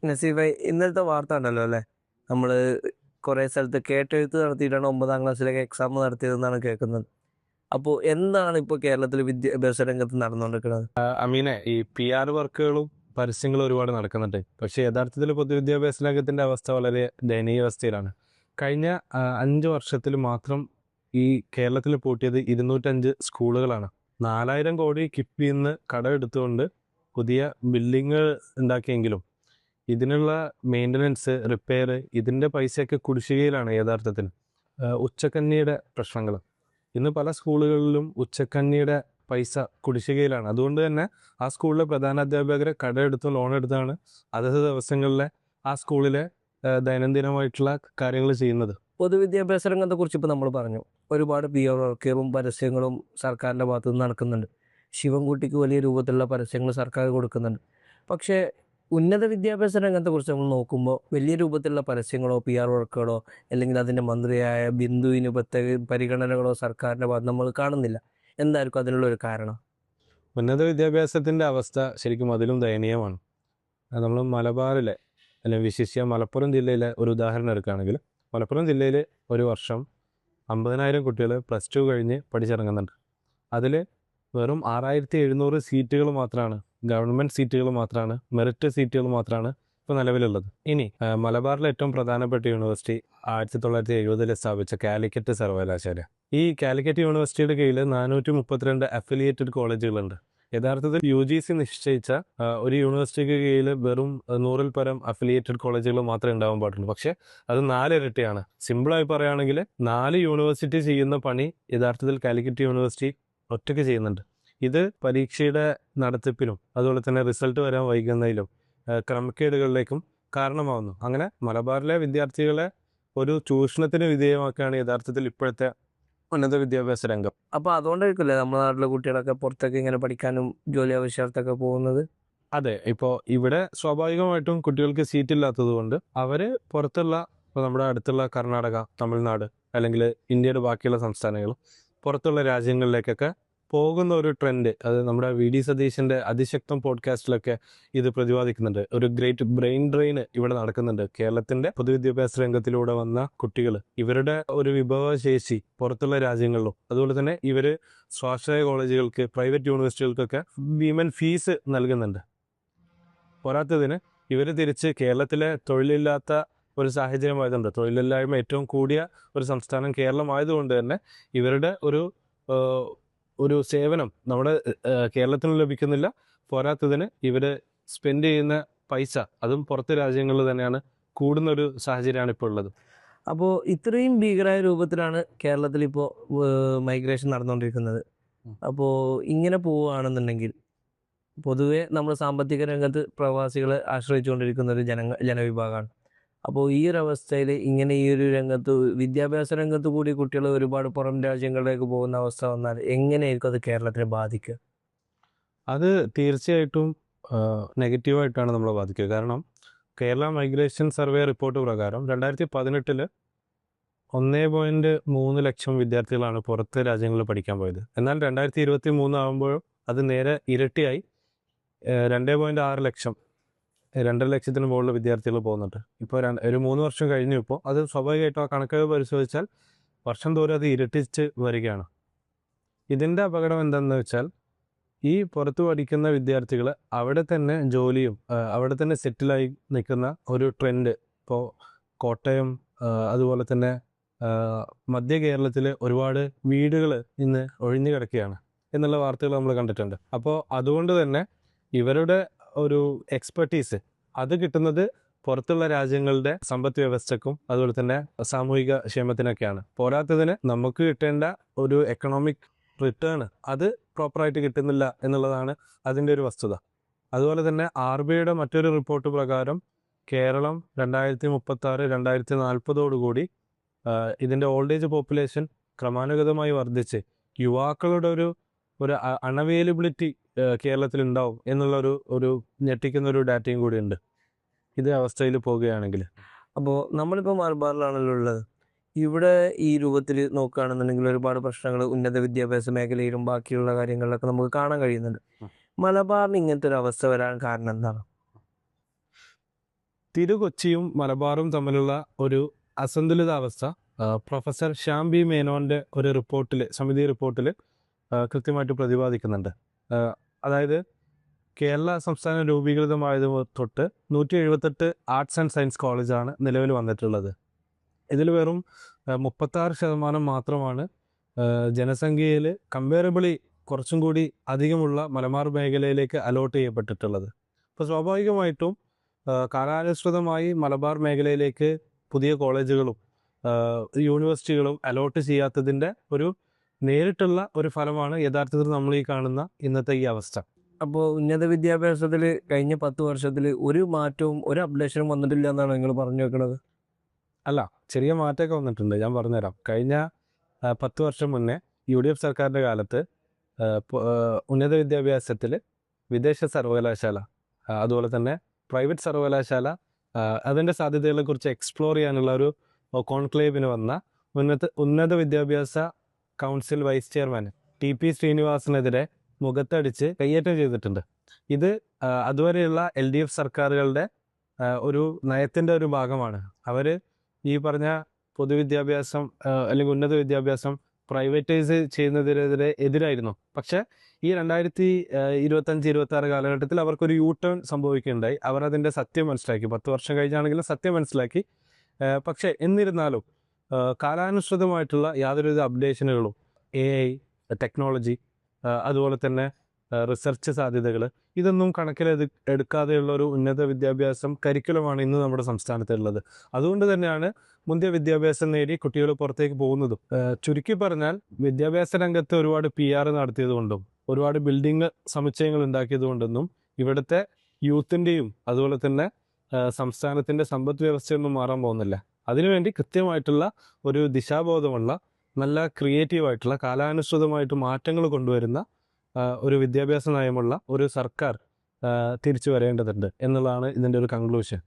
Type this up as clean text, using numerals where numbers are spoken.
നസീബായി ഇന്നലത്തെ വാർത്ത ഉണ്ടല്ലോ അല്ലേ? നമ്മള് കുറെ സ്ഥലത്ത് കേട്ടെഴുത്ത് നടത്തിയിട്ടാണ് 9ാം ക്ലാസ്സിലേക്ക് എക്സാം നടത്തിയതെന്നാണ് കേൾക്കുന്നത്. അപ്പോൾ എന്താണ് ഇപ്പോൾ കേരളത്തിൽ വിദ്യാഭ്യാസ രംഗത്ത് നടന്നുകൊണ്ടിരിക്കുന്നത്? അമീനെ, ഈ PR വർക്കുകളും പരസ്യങ്ങളും ഒരുപാട് നടക്കുന്നുണ്ട്. പക്ഷേ യഥാർത്ഥത്തിൽ പൊതുവിദ്യാഭ്യാസ രംഗത്തിന്റെ അവസ്ഥ വളരെ ദയനീയ അവസ്ഥയിലാണ്. കഴിഞ്ഞ 5 വർഷത്തിൽ മാത്രം ഈ കേരളത്തിൽ പൂട്ടിയത് 205 സ്കൂളുകളാണ്. 4000 കോടി കിഫ്ബിയിൽ നിന്ന് കടമെടുത്തുകൊണ്ട് പുതിയ ബിൽഡിങ്ങുകൾ ഉണ്ടാക്കിയെങ്കിലും ഇതിനുള്ള മെയിൻ്റനൻസ്, റിപ്പയർ, ഇതിൻ്റെ പൈസയൊക്കെ കുടിശ്ശികയിലാണ് യഥാർത്ഥത്തിൽ. ഉച്ചക്കഞ്ഞിയുടെ പ്രശ്നങ്ങൾ ഇന്ന് പല സ്കൂളുകളിലും ഉച്ചക്കഞ്ഞിയുടെ പൈസ കുടിശ്ശികയിലാണ്. അതുകൊണ്ട് തന്നെ ആ സ്കൂളിലെ പ്രധാനാധ്യാപകരെ കടമെടുത്ത് ലോൺ എടുത്താണ് അതത് ദിവസങ്ങളിലെ ആ സ്കൂളിലെ ദൈനംദിനമായിട്ടുള്ള കാര്യങ്ങൾ ചെയ്യുന്നത്. പൊതുവിദ്യാഭ്യാസ രംഗത്തെ കുറിച്ച് ഇപ്പോൾ നമ്മൾ പറഞ്ഞു. ഒരുപാട് PR വർക്കുകളും പരസ്യങ്ങളും സർക്കാരിൻ്റെ ഭാഗത്തു നിന്ന് നടക്കുന്നുണ്ട്. ശിവൻകുട്ടിക്ക് വലിയ രൂപത്തിലുള്ള പരസ്യങ്ങൾ സർക്കാർ കൊടുക്കുന്നുണ്ട്. പക്ഷേ ഉന്നത വിദ്യാഭ്യാസ രംഗത്തെ കുറിച്ച് നമ്മൾ നോക്കുമ്പോൾ വലിയ രൂപത്തിലുള്ള പരസ്യങ്ങളോ PR വർക്കുകളോ അല്ലെങ്കിൽ അതിൻ്റെ മന്ത്രിയായ ബിന്ദുവിന് പ്രത്യേക പരിഗണനകളോ സർക്കാരിൻ്റെ ഭാഗത്ത് നമ്മൾ കാണുന്നില്ല. എന്തായിരിക്കും അതിനുള്ള ഒരു കാരണം? ഉന്നത വിദ്യാഭ്യാസത്തിൻ്റെ അവസ്ഥ ശരിക്കും അതിലും ദയനീയമാണ്. നമ്മൾ മലബാറിലെ, അല്ലെങ്കിൽ വിശിഷ്യ മലപ്പുറം ജില്ലയിലെ ഒരു ഉദാഹരണം എടുക്കുകയാണെങ്കിൽ, മലപ്പുറം ജില്ലയിൽ ഒരു വർഷം 50,000 കുട്ടികൾ +2 കഴിഞ്ഞ് പഠിച്ചിറങ്ങുന്നുണ്ട്. അതിൽ വെറും 6700 സീറ്റുകൾ മാത്രമാണ്, ഗവൺമെൻറ് സീറ്റുകൾ മാത്രമാണ്, മെറിറ്റ് സീറ്റുകൾ മാത്രമാണ് ഇപ്പോൾ നിലവിലുള്ളത്. ഇനി മലബാറിലെ ഏറ്റവും പ്രധാനപ്പെട്ട യൂണിവേഴ്സിറ്റി 1970 സ്ഥാപിച്ച കാലിക്കറ്റ് സർവകലാശാല. ഈ കാലിക്കറ്റ് യൂണിവേഴ്സിറ്റിയുടെ കീഴിൽ 432 അഫിലിയേറ്റഡ് കോളേജുകളുണ്ട്. യഥാർത്ഥത്തിൽ UGC നിശ്ചയിച്ച ഒരു യൂണിവേഴ്സിറ്റിക്ക് കീഴിൽ വെറും 100-ൽ പരം അഫിലിയേറ്റഡ് കോളേജുകൾ മാത്രമേ ഉണ്ടാവാൻ പാടുള്ളൂ. പക്ഷേ അത് 4 ഇരട്ടിയാണ്. സിമ്പിളായി പറയുകയാണെങ്കിൽ 4 യൂണിവേഴ്സിറ്റി ചെയ്യുന്ന പണി യഥാർത്ഥത്തിൽ കാലിക്കറ്റ് യൂണിവേഴ്സിറ്റി ഒറ്റയ്ക്ക് ചെയ്യുന്നുണ്ട്. ഇത് പരീക്ഷയുടെ നടത്തിപ്പിനും അതുപോലെ തന്നെ റിസൾട്ട് വരാൻ വൈകുന്നതിലും ക്രമക്കേടുകളിലേക്കും കാരണമാവുന്നു. അങ്ങനെ മലബാറിലെ വിദ്യാർത്ഥികളെ ഒരു ചൂഷണത്തിന് വിധേയമാക്കുകയാണ് യഥാർത്ഥത്തിൽ ഇപ്പോഴത്തെ ഉന്നത വിദ്യാഭ്യാസ രംഗം. അപ്പോൾ അതുകൊണ്ടായിരിക്കില്ലേ നമ്മുടെ നാട്ടിലെ കുട്ടികളൊക്കെ പുറത്തേക്ക് ഇങ്ങനെ പഠിക്കാനും ജോലി ആവശ്യാർത്ഥമൊക്കെ പോകുന്നത്? അതെ, ഇപ്പോൾ ഇവിടെ സ്വാഭാവികമായിട്ടും കുട്ടികൾക്ക് സീറ്റ് ഇല്ലാത്തത് കൊണ്ട് അവർ പുറത്തുള്ള, ഇപ്പോൾ നമ്മുടെ അടുത്തുള്ള കർണാടക, തമിഴ്നാട്, അല്ലെങ്കിൽ ഇന്ത്യയുടെ ബാക്കിയുള്ള സംസ്ഥാനങ്ങൾ, പുറത്തുള്ള രാജ്യങ്ങളിലേക്കൊക്കെ പോകുന്ന ഒരു ട്രെൻഡ്, അത് നമ്മുടെ VD സതീശൻ്റെ അതിശക്തം പോഡ്കാസ്റ്റിലൊക്കെ ഇത് പ്രതിപാദിക്കുന്നുണ്ട്. ഒരു ഗ്രേറ്റ് ബ്രെയിൻ ഡ്രെയിൻ ഇവിടെ നടക്കുന്നുണ്ട്. കേരളത്തിൻ്റെ പൊതുവിദ്യാഭ്യാസ രംഗത്തിലൂടെ വന്ന കുട്ടികൾ, ഇവരുടെ ഒരു വിഭവശേഷി പുറത്തുള്ള രാജ്യങ്ങളിലും, അതുപോലെ തന്നെ ഇവർ സ്വാശ്രയ കോളേജുകൾക്ക്, പ്രൈവറ്റ് യൂണിവേഴ്സിറ്റികൾക്കൊക്കെ ഭീമൻ ഫീസ് നൽകുന്നുണ്ട്. പോരാത്തതിന് ഇവർ തിരിച്ച് കേരളത്തിലെ തൊഴിലില്ലാത്ത ഒരു സാഹചര്യമായതുകൊണ്ട്, തൊഴിലില്ലായ്മ ഏറ്റവും കൂടിയ ഒരു സംസ്ഥാനം കേരളമായതുകൊണ്ട് തന്നെ ഇവരുടെ ഒരു സേവനം നമ്മുടെ കേരളത്തിന് ലഭിക്കുന്നില്ല. പോരാത്തതിന് ഇവർ സ്പെൻഡ് ചെയ്യുന്ന പൈസ അതും പുറത്തെ രാജ്യങ്ങളിൽ തന്നെയാണ് കൂടുന്ന ഒരു സാഹചര്യമാണ് ഇപ്പോൾ ഉള്ളത്. അപ്പോൾ ഇത്രയും ഭീകരമായ രൂപത്തിലാണ് കേരളത്തിൽ ഇപ്പോൾ മൈഗ്രേഷൻ നടന്നുകൊണ്ടിരിക്കുന്നത്. അപ്പോൾ ഇങ്ങനെ പോവുകയാണെന്നുണ്ടെങ്കിൽ പൊതുവെ നമ്മൾ സാമ്പത്തിക രംഗത്ത് പ്രവാസികളെ ആശ്രയിച്ചുകൊണ്ടിരിക്കുന്ന ഒരു ജനവിഭാഗമാണ്. അപ്പോൾ ഈ ഒരു അവസ്ഥയിൽ ഇങ്ങനെ ഈ ഒരു രംഗത്ത്, വിദ്യാഭ്യാസ രംഗത്ത് കൂടി കുട്ടികൾ ഒരുപാട് പുറം രാജ്യങ്ങളിലേക്ക് പോകുന്ന അവസ്ഥ വന്നാൽ എങ്ങനെയായിരിക്കും അത് കേരളത്തിനെ ബാധിക്കുക? അത് തീർച്ചയായിട്ടും നെഗറ്റീവായിട്ടാണ് നമ്മളെ ബാധിക്കുക. കാരണം കേരള മൈഗ്രേഷൻ സർവേ റിപ്പോർട്ട് പ്രകാരം 2018 1.3 ലക്ഷം വിദ്യാർത്ഥികളാണ് പുറത്തെ രാജ്യങ്ങളിൽ പഠിക്കാൻ പോയത്. എന്നാൽ 2023 ആകുമ്പോൾ അത് നേരെ ഇരട്ടിയായി 2.6 ലക്ഷം, 2.5 ലക്ഷത്തിന് മുകളിൽ വിദ്യാർത്ഥികൾ പോകുന്നുണ്ട്. ഇപ്പോൾ ഒരു 3 വർഷം കഴിഞ്ഞു. ഇപ്പോൾ അത് സ്വാഭാവികമായിട്ടും ആ കണക്കുകൾ പരിശോധിച്ചാൽ വർഷം തോറും അത് ഇരട്ടിച്ച് വരികയാണ്. ഇതിൻ്റെ അപകടം എന്താണെന്ന് വെച്ചാൽ, ഈ പുറത്ത് പഠിക്കുന്ന വിദ്യാർത്ഥികൾ അവിടെ തന്നെ ജോലിയും അവിടെ തന്നെ സെറ്റിലായി നിൽക്കുന്ന ഒരു ട്രെൻഡ് ഇപ്പോൾ കോട്ടയം, അതുപോലെ തന്നെ മധ്യ കേരളത്തിൽ ഒരുപാട് വീടുകൾ ഇന്ന് ഒഴിഞ്ഞു കിടക്കുകയാണ് എന്നുള്ള വാർത്തകൾ നമ്മൾ കണ്ടിട്ടുണ്ട്. അപ്പോൾ അതുകൊണ്ട് തന്നെ ഇവരുടെ ഒരു എക്സ്പെർട്ടീസ് അത് കിട്ടുന്നത് പുറത്തുള്ള രാജ്യങ്ങളുടെ സമ്പദ് വ്യവസ്ഥക്കും അതുപോലെ തന്നെ സാമൂഹിക ക്ഷേമത്തിനൊക്കെയാണ്. പോരാത്തതിന് നമുക്ക് കിട്ടേണ്ട ഒരു എക്കണോമിക് റിട്ടേൺ അത് പ്രോപ്പറായിട്ട് കിട്ടുന്നില്ല എന്നുള്ളതാണ് അതിൻ്റെ ഒരു വസ്തുത. അതുപോലെ തന്നെ RBIയുടെ മറ്റൊരു റിപ്പോർട്ട് പ്രകാരം കേരളം 2036, 2040 ഇതിൻ്റെ ഓൾഡ് ഏജ് പോപ്പുലേഷൻ ക്രമാനുഗതമായി വർദ്ധിച്ച് യുവാക്കളുടെ ഒരു അൺഅവൈലബിലിറ്റി കേരളത്തിൽ ഉണ്ടാവും എന്നുള്ള ഒരു ഞെട്ടിക്കുന്ന ഒരു ഡാറ്റയും കൂടി ഉണ്ട് ഇത് അവസ്ഥയിൽ പോകുകയാണെങ്കിൽ. അപ്പോൾ നമ്മളിപ്പോൾ മലബാറിലാണല്ലോ ഉള്ളത്. ഇവിടെ ഈ രൂപത്തിൽ നോക്കുകയാണെന്നുണ്ടെങ്കിൽ ഒരുപാട് പ്രശ്നങ്ങൾ ഉന്നത വിദ്യാഭ്യാസ മേഖലയിലും ബാക്കിയുള്ള കാര്യങ്ങളിലൊക്കെ നമുക്ക് കാണാൻ കഴിയുന്നുണ്ട്. മലബാറിന് ഇങ്ങനത്തെ ഒരു അവസ്ഥ വരാൻ കാരണം എന്താണ്? തിരുകൊച്ചിയും മലബാറും തമ്മിലുള്ള ഒരു അസന്തുലിതാവസ്ഥ പ്രൊഫസർ ശ്യാം ബി മേനോൻ്റെ ഒരു റിപ്പോർട്ടിൽ, സമിതി റിപ്പോർട്ടിൽ കൃത്യമായിട്ട് പ്രതിപാദിക്കുന്നുണ്ട്. അതായത് കേരള സംസ്ഥാനം രൂപീകൃതമായത് തൊട്ട് 178 ആർട്സ് ആൻഡ് സയൻസ് കോളേജാണ് നിലവിൽ വന്നിട്ടുള്ളത്. ഇതിൽ വെറും 36% മാത്രമാണ് ജനസംഖ്യയിൽ കമ്പയറബിളി കുറച്ചും കൂടി അധികമുള്ള മലബാർ മേഖലയിലേക്ക് അലോട്ട് ചെയ്യപ്പെട്ടിട്ടുള്ളത്. അപ്പോൾ സ്വാഭാവികമായിട്ടും കാലാനുസൃതമായി മലബാർ മേഖലയിലേക്ക് പുതിയ കോളേജുകളും യൂണിവേഴ്സിറ്റികളും അലോട്ട് ചെയ്യാത്തതിൻ്റെ ഒരു നേരിട്ടുള്ള ഒരു ഫലമാണ് യഥാർത്ഥത്തിൽ നമ്മൾ ഈ കാണുന്ന ഇന്നത്തെ ഈ അവസ്ഥ. അപ്പോൾ ഉന്നത വിദ്യാഭ്യാസത്തിൽ കഴിഞ്ഞ 10 വർഷത്തിൽ ഒരു മാറ്റവും ഒരു അപ്ഡേഷനും വന്നിട്ടില്ല എന്നാണ് നിങ്ങൾ പറഞ്ഞു വെക്കുന്നത്? അല്ല, ചെറിയ മാറ്റമൊക്കെ വന്നിട്ടുണ്ട്. ഞാൻ പറഞ്ഞുതരാം. കഴിഞ്ഞ 10 വർഷം മുന്നേ UDF സർക്കാരിൻ്റെ കാലത്ത് ഉന്നത വിദ്യാഭ്യാസത്തിൽ വിദേശ സർവകലാശാല, അതുപോലെ തന്നെ പ്രൈവറ്റ് സർവകലാശാല, അതിൻ്റെ സാധ്യതകളെക്കുറിച്ച് എക്സ്പ്ലോർ ചെയ്യാനുള്ള ഒരു കോൺക്ലേവിന് വന്ന ഉന്നത വിദ്യാഭ്യാസ കൗൺസിൽ വൈസ് ചെയർമാൻ TP ശ്രീനിവാസനെതിരെ മുഖത്തടിച്ച് കയ്യേറ്റം ചെയ്തിട്ടുണ്ട്. ഇത് അതുവരെയുള്ള LDF സർക്കാരുകളുടെ ഒരു നയത്തിൻ്റെ ഒരു ഭാഗമാണ്. അവർ ഈ പറഞ്ഞ പൊതുവിദ്യാഭ്യാസം അല്ലെങ്കിൽ ഉന്നത വിദ്യാഭ്യാസം പ്രൈവറ്റൈസ് ചെയ്യുന്നതിനെതിരെ എതിരായിരുന്നു. പക്ഷേ ഈ 2025-26 കാലഘട്ടത്തിൽ അവർക്കൊരു U-ടേൺ സംഭവിക്കുകയുണ്ടായി. അവർ അതിൻ്റെ സത്യം മനസ്സിലാക്കി. 10 വർഷം കഴിഞ്ഞാണെങ്കിലും സത്യം മനസ്സിലാക്കി. പക്ഷേ എന്നിരുന്നാലും കാലാനുസൃതമായിട്ടുള്ള യാതൊരുവിധ അപ്ഡേഷനുകളും AI, ടെക്നോളജി, അതുപോലെ തന്നെ റിസർച്ച് സാധ്യതകൾ, ഇതൊന്നും എടുക്കാതെയുള്ള ഒരു ഉന്നത വിദ്യാഭ്യാസം കരിക്കുലമാണ് ഇന്ന് നമ്മുടെ സംസ്ഥാനത്തുള്ളത്. അതുകൊണ്ട് തന്നെയാണ് മുന്തിയ വിദ്യാഭ്യാസം നേടി കുട്ടികൾ പുറത്തേക്ക് പോകുന്നതും. ചുരുക്കി പറഞ്ഞാൽ വിദ്യാഭ്യാസ രംഗത്ത് ഒരുപാട് PR നടത്തിയതുകൊണ്ടും ഒരുപാട് ബിൽഡിംഗ് സമുച്ചയങ്ങൾ ഉണ്ടാക്കിയതുകൊണ്ടൊന്നും ഇവിടുത്തെ യൂത്തിൻ്റെയും അതുപോലെ തന്നെ സംസ്ഥാനത്തിൻ്റെ സമ്പദ് വ്യവസ്ഥയൊന്നും മാറാൻ പോകുന്നില്ല. അതിനുവേണ്ടി കൃത്യമായിട്ടുള്ള ഒരു ദിശാബോധമുള്ള, നല്ല ക്രിയേറ്റീവായിട്ടുള്ള, കാലാനുസൃതമായിട്ട് മാറ്റങ്ങൾ കൊണ്ടുവരുന്ന ഒരു വിദ്യാഭ്യാസ നയമുള്ള ഒരു സർക്കാർ തിരിച്ചു വരേണ്ടതുണ്ട് എന്നുള്ളതാണ് ഇതിൻ്റെ ഒരു കൺക്ലൂഷൻ.